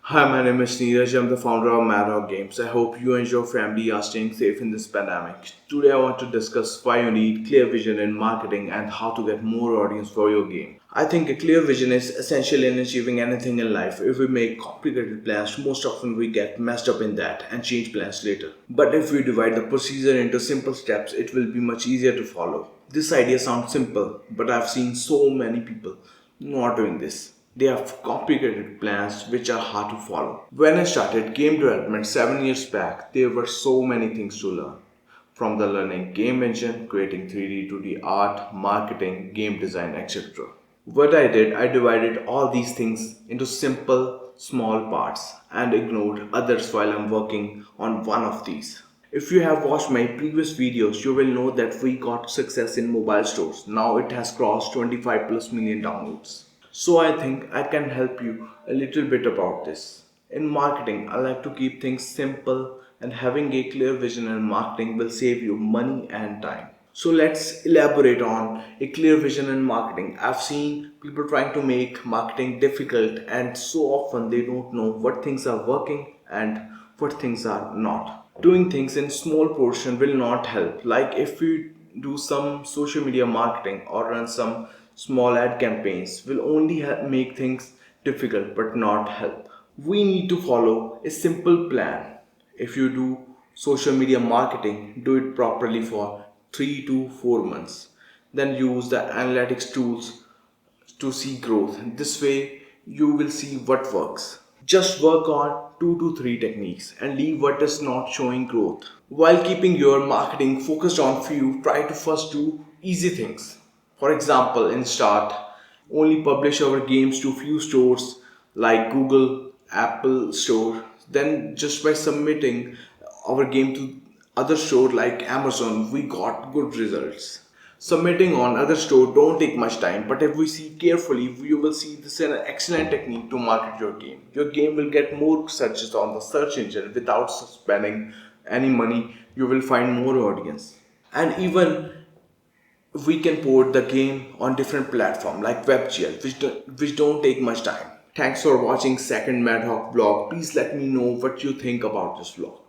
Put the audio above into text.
Hi, my name is Neeraj. I'm the founder of Madhawk Games. I hope you and your family are staying safe in this pandemic. Today, I want to discuss why you need clear vision in marketing and how to get more audience for your game. I think a clear vision is essential in achieving anything in life. If we make complicated plans, most often we get messed up in that and change plans later. But if we divide the procedure into simple steps, it will be much easier to follow. This idea sounds simple, but I've seen so many people not doing this. They have complicated plans which are hard to follow. When I started game development 7 years back, there were so many things to learn. From the learning game engine, creating 3D, 2D art, marketing, game design, etc. What I did, I divided all these things into simple, small parts and ignored others while I'm working on one of these. If you have watched my previous videos, you will know that we got success in mobile stores. Now it has crossed 25 plus million downloads. So I think I can help you a little bit about this. In marketing, I like to keep things simple and having a clear vision in marketing will save you money and time. So let's elaborate on a clear vision in marketing. I've seen people trying to make marketing difficult and so often they don't know what things are working and what things are not. Doing things in small portion will not help. Like if we do some social media marketing or run some small ad campaigns will only make things difficult but not help. We need to follow a simple plan. If you do social media marketing, do it properly for 3 to 4 months. Then use the analytics tools to see growth. This way, you will see what works. Just work on 2 to 3 techniques and leave what is not showing growth. While keeping your marketing focused on few, try to first do easy things. For example, in start, only publish our games to few stores like Google, Apple Store. Then just by submitting our game to other store like Amazon, we got good results. Submitting on other store don't take much time, but if we see carefully, you will see this is an excellent technique to market your game. Your game will get more searches on the search engine without spending any money. You will find more audience. And even we can port the game on different platform like WebGL, which don't take much time. Thanks for watching second Madhawk vlog. Please let me know what you think about this vlog.